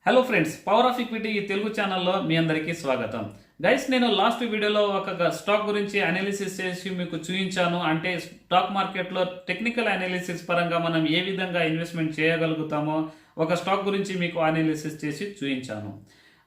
Hello friends, power of equity ఈ తెలుగు ఛానల్లో మీ అందరికీ స్వాగతం. గైస్, నేను లాస్ట్ వీడియోలో ఒక స్టాక్ గురించి అనాలిసిస్ చేసి మీకు చూపించాను. అంటే స్టాక్ మార్కెట్లో టెక్నికల్ అనాలిసిస్ పరంగా మనం ఏ విధంగా ఇన్వెస్ట్మెంట్ చేయగలుగుతామో ఒక స్టాక్ గురించి మీకు అనాలిసిస్ చేసి చూపించాను.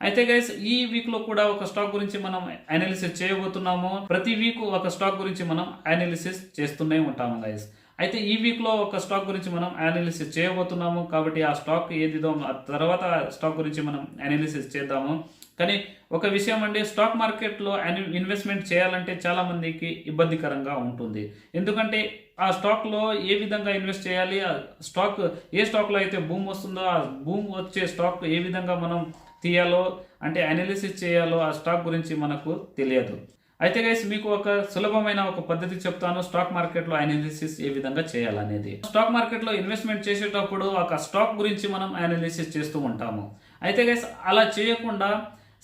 అయితే గైస్, ఈ వీక్లో కూడా ఒక స్టాక్ గురించి మనం అనాలిసిస్ చేయబోతున్నాము. ప్రతి వీక్ ఒక స్టాక్ గురించి మనం అనాలిసిస్ చేస్తూనే ఉంటాము గైస్. అయితే ఈ వీక్లో ఒక స్టాక్ గురించి మనం అనాలిసిస్ చేయబోతున్నాము. కాబట్టి ఆ స్టాక్ ఏదిదో తర్వాత స్టాక్ గురించి మనం అనాలిసిస్ చేద్దాము. కానీ ఒక విషయం అండి, స్టాక్ మార్కెట్లో ఇన్వెస్ట్మెంట్ చేయాలంటే చాలా మందికి ఇబ్బందికరంగా ఉంటుంది. ఎందుకంటే ఆ స్టాక్లో ఏ విధంగా ఇన్వెస్ట్ చేయాలి, ఆ స్టాక్ ఏ స్టాక్లో అయితే బూమ్ వస్తుందో ఆ బూమ్ వచ్చే స్టాక్ ఏ విధంగా మనం తీయాలో అంటే అనాలిసిస్ చేయాలో ఆ స్టాక్ గురించి మనకు తెలియదు. అయితే గైస్, మీకు ఒక సులభమైన ఒక పద్ధతి చెప్తాను స్టాక్ మార్కెట్లో అనాలిసిస్ ఏ విధంగా చేయాలనేది. స్టాక్ మార్కెట్లో ఇన్వెస్ట్మెంట్ చేసేటప్పుడు ఒక స్టాక్ గురించి మనం అనాలిసిస్ చేస్తూ ఉంటాము. అయితే గైస్, అలా చేయకుండా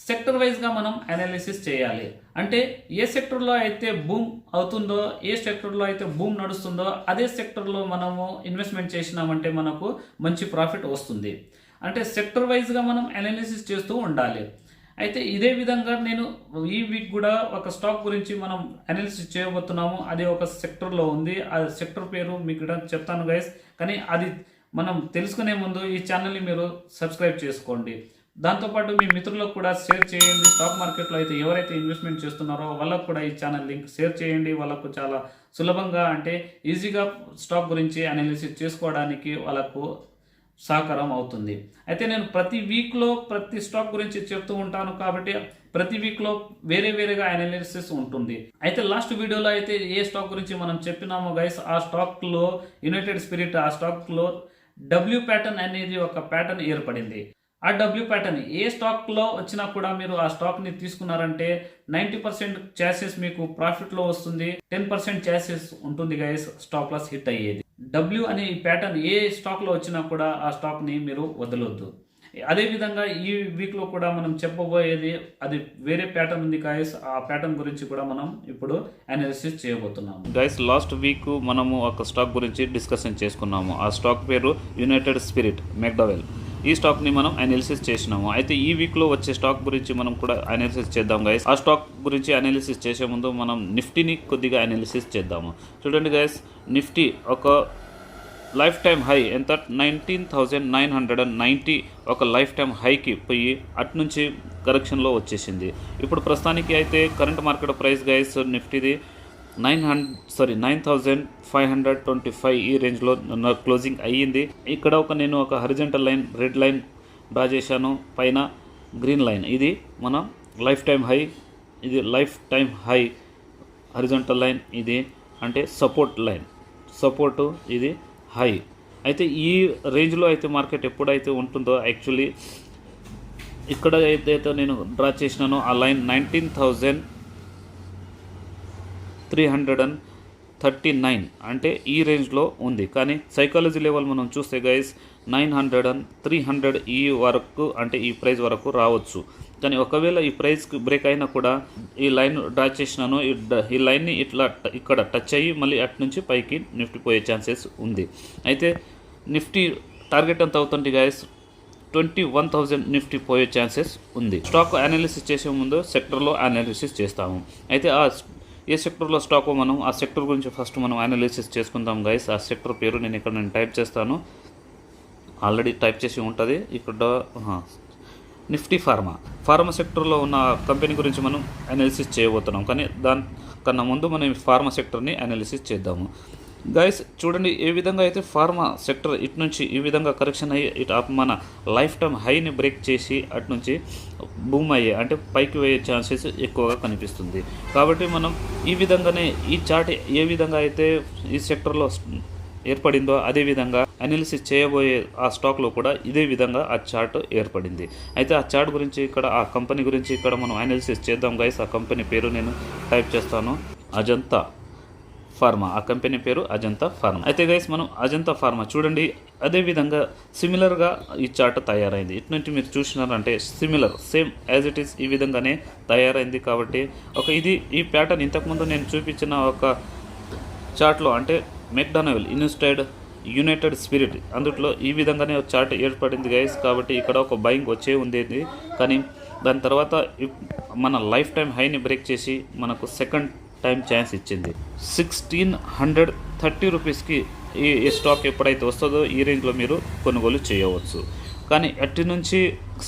సెక్టర్ వైజ్గా మనం అనాలిసిస్ చేయాలి. అంటే ఏ సెక్టర్లో అయితే బూమ్ అవుతుందో, ఏ సెక్టర్లో అయితే బూమ్ నడుస్తుందో అదే సెక్టర్లో మనము ఇన్వెస్ట్మెంట్ చేసినామంటే మనకు మంచి ప్రాఫిట్ వస్తుంది. అంటే సెక్టర్ వైజ్గా మనం అనాలిసిస్ చేస్తూ ఉండాలి. అయితే ఇదే విధంగా నేను ఈ వీక్ కూడా ఒక స్టాక్ గురించి మనం అనాలిసిస్ చేయబోతున్నాము. అది ఒక సెక్టర్లో ఉంది. ఆ సెక్టర్ పేరు మీకు చెప్తాను గైస్. కానీ అది మనం తెలుసుకునే ముందు ఈ ఛానల్ని మీరు సబ్స్క్రైబ్ చేసుకోండి. దాంతోపాటు మీ మిత్రులకు కూడా షేర్ చేయండి. స్టాక్ మార్కెట్లో అయితే ఎవరైతే ఇన్వెస్ట్మెంట్ చేస్తున్నారో వాళ్ళకు కూడా ఈ ఛానల్ లింక్ షేర్ చేయండి. వాళ్ళకు చాలా సులభంగా అంటే ఈజీగా స్టాక్ గురించి అనాలిసిస్ చేసుకోవడానికి వాళ్ళకు సహకారం అవుతుంది. అయితే నేను ప్రతి వీక్లో ప్రతి స్టాక్ గురించి చెప్తూ ఉంటాను. కాబట్టి ప్రతి వీక్లో వేరేగా అనాలిసిస్ ఉంటుంది. అయితే లాస్ట్ వీడియోలో అయితే ఏ స్టాక్ గురించి మనం చెప్పినామో గైస్, ఆ స్టాక్లో యునైటెడ్ స్పిరిట్, ఆ స్టాక్లో డబ్ల్యూ ప్యాటర్న్ అనేది ఒక ప్యాటర్న్ ఏర్పడింది. ఆ డబ్ల్యూ ప్యాటర్న్ ఏ స్టాక్లో వచ్చినా కూడా మీరు ఆ స్టాక్ని తీసుకున్నారంటే 90% ఛాన్సెస్ మీకు ప్రాఫిట్లో వస్తుంది. 10% ఛాన్సెస్ ఉంటుంది గైస్ స్టాప్ లాస్ హిట్ అయ్యేది. డబ్ల్యూ అనే ఈ ప్యాటర్న్ ఏ స్టాక్లో వచ్చినా కూడా ఆ స్టాక్ని మీరు వదలొద్దు. అదేవిధంగా ఈ వీక్లో కూడా మనం చెప్పబోయేది అది వేరే ప్యాటర్న్ ఉంది గైస్. ఆ ప్యాటర్న్ గురించి కూడా మనం ఇప్పుడు అనాలిసిస్ చేయబోతున్నాము. గైస్, లాస్ట్ వీక్ మనము ఒక స్టాక్ గురించి డిస్కషన్ చేసుకున్నాము. ఆ స్టాక్ పేరు యునైటెడ్ స్పిరిట్ మెక్డవెల్. ఈ స్టాక్ని మనం అనాలిసిస్ చేసినాము. అయితే ఈ వీక్లో వచ్చే స్టాక్ గురించి మనం కూడా అనాలిసిస్ చేద్దాం గైస్. ఆ స్టాక్ గురించి అనాలిసిస్ చేసే ముందు మనం నిఫ్టీని కొద్దిగా అనాలిసిస్ చేద్దాము. చూడండి గైస్, నిఫ్టీ ఒక లైఫ్ టైం హై ఎంత 19,990 ఒక లైఫ్ టైం హైకి పోయి అటు నుంచి కరెక్షన్లో వచ్చేసింది. ఇప్పుడు ప్రస్తుతానికి అయితే కరెంట్ మార్కెట్ ప్రైస్ గైస్ నిఫ్టీది 9,525 ఈ రేంజ్లో క్లోజింగ్ అయ్యింది. ఇక్కడ నేను ఒక horizontal line, red line draw చేశాను. పైన గ్రీన్ లైన్, ఇది మన లైఫ్ టైం హై, ఇది life time high. Horizontal line ఇది అంటే సపోర్ట్ లైన్, సపోర్టు ఇది హై. అయితే ఈ రేంజ్లో అయితే మార్కెట్ ఎప్పుడైతే ఉంటుందో యాక్చువల్లీ ఇక్కడ ఏదైతే నేను డ్రా చేసినానో ఆ లైన్ 19,339 అంటే ఈ రేంజ్లో ఉంది. కానీ సైకాలజీ లెవెల్ మనం చూస్తే గైస్ 900 ఈ వరకు అంటే ఈ ప్రైస్ వరకు రావచ్చు. కానీ ఒకవేళ ఈ ప్రైస్కి బ్రేక్ అయినా కూడా ఈ లైన్ డ్రా చేసినాను, ఈ లైన్ని ఇట్లా ఇక్కడ టచ్ అయ్యి మళ్ళీ అటు నుంచి పైకి నిఫ్టీ పోయే ఛాన్సెస్ ఉంది. అయితే నిఫ్టీ టార్గెట్ ఎంత అవుతుంది గైస్? 21,000 నిఫ్టీ పోయే ఛాన్సెస్ ఉంది. స్టాక్ అనాలిసిస్ చేసే ముందు సెక్టర్లో అనాలిసిస్ చేస్తాము. అయితే ఏ సెక్టర్లో స్టాకో మనం ఆ సెక్టర్ గురించి ఫస్ట్ మనం అనాలిసిస్ చేసుకుందాం గైస్. ఆ సెక్టర్ పేరు నేను టైప్ చేస్తాను. ఆల్రెడీ టైప్ చేసి ఉంటుంది ఇక్కడ. నిఫ్టీ ఫార్మా సెక్టర్లో ఉన్న కంపెనీ గురించి మనం అనాలిసిస్ చేయబోతున్నాం. కానీ దానికన్నా ముందు మనం ఫార్మా సెక్టర్ని అనాలిసిస్ చేద్దాము. గైస్ చూడండి, ఏ విధంగా అయితే ఫార్మా సెక్టర్ ఇటు నుంచి ఈ విధంగా కరెక్షన్ అయ్యి ఇటు మన లైఫ్ టైం హైని బ్రేక్ చేసి అటు నుంచి బూమ్ అయ్యే అంటే పైకి పోయే ఛాన్సెస్ ఎక్కువగా కనిపిస్తుంది. కాబట్టి మనం ఈ విధంగానే ఈ చార్ట్ ఏ విధంగా అయితే ఈ సెక్టర్లో ఏర్పడిందో అదేవిధంగా అనాలిసిస్ చేయబోయే ఆ స్టాక్లో కూడా ఇదే విధంగా ఆ చార్ట్ ఏర్పడింది. అయితే ఆ చార్ట్ గురించి ఇక్కడ ఆ కంపెనీ గురించి ఇక్కడ మనం అనాలిసిస్ చేద్దాం గైస్. ఆ కంపెనీ పేరు నేను టైప్ చేస్తాను, అజంతా ఫార్మా. ఆ కంపెనీ పేరు అజంతా ఫార్మా. అయితే గైస్, మనం అజంతా ఫార్మా చూడండి అదేవిధంగా సిమిలర్గా ఈ చార్ట్ తయారైంది. ఇటు నుంచి మీరు చూసినారంటే similar same as it is ఈ విధంగానే తయారైంది. కాబట్టి ఈ ప్యాటర్న్ ఇంతకుముందు నేను చూపించిన ఒక చార్ట్లో అంటే మెక్డొనాల్డ్ ఇన్వెస్టెడ్ యునైటెడ్ స్పిరిట్ అందుట్లో ఈ విధంగానే చార్ట్ ఏర్పడింది గైస్. కాబట్టి ఇక్కడ ఒక బయింగ్ వచ్చే ఉండేది, కానీ దాని తర్వాత మన లైఫ్ టైం హైని బ్రేక్ చేసి మనకు సెకండ్ టైం ఛాన్స్ ఇచ్చింది. 1630 రూపీస్కి ఈ స్టాక్ ఎప్పుడైతే వస్తుందో ఈ రేంజ్లో మీరు కొనుగోలు చేయవచ్చు. కానీ అట్టి నుంచి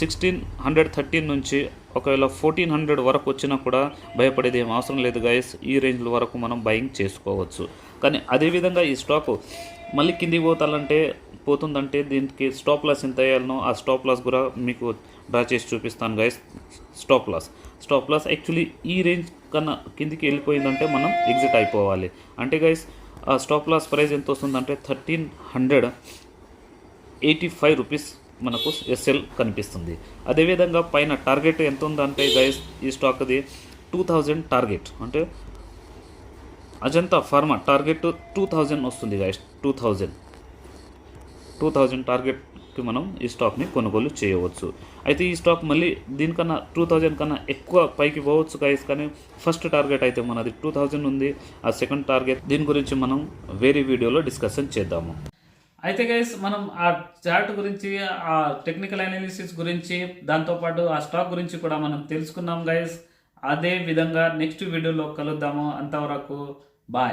1613 నుంచి ఒకవేళ 1400 వరకు వచ్చినా కూడా భయపడేది ఏం అవసరం లేదు గైస్. ఈ రేంజ్ల వరకు మనం బయింగ్ చేసుకోవచ్చు. కానీ అదేవిధంగా ఈ స్టాకు మళ్ళీ కిందికి పోతుందంటే దీనికి స్టాప్ లాస్ ఎంత వేయాలనో ఆ స్టాప్ లాస్ కూడా మీకు డ్రా చేసి చూపిస్తాను గైస్. స్టాప్ లాస్ యాక్చువల్లీ ఈ రేంజ్ కన్నా కిందికి వెళ్ళిపోయిందంటే మనం ఎగ్జిట్ అయిపోవాలి. అంటే గైస్ ఆ స్టాప్ లాస్ ప్రైస్ ఎంత వస్తుందంటే 1385 రూపీస్ మనకు ఎస్ఎల్ కనిపిస్తుంది. అదేవిధంగా పైన టార్గెట్ ఎంత ఉందంటే గైస్ ఈ స్టాక్ది 2000 టార్గెట్, అంటే అజంతా ఫార్మా టార్గెట్ 2000 వస్తుంది గైస్. 2000 టార్గెట్కి మనం ఈ స్టాక్ని కొనుగోలు చేయవచ్చు. అయితే ఈ స్టాక్ మళ్ళీ దీనికన్నా 2000 కన్నా ఎక్కువ పైకి పోవచ్చు గైస్. కానీ ఫస్ట్ టార్గెట్ అయితే మనది 2000 ఉంది. ఆ సెకండ్ టార్గెట్ దీని గురించి మనం వేరే వీడియోలో డిస్కషన్ చేద్దాము. అయితే గైస్ మనం ఆ చార్ట్ గురించి, ఆ టెక్నికల్ అనాలిసిస్ గురించి, దాంతోపాటు ఆ స్టాక్ గురించి కూడా మనం తెలుసుకున్నాం గైస్. అదే విధంగా నెక్స్ట్ వీడియోలో కలుద్దాము. అంతవరకు బాయ్.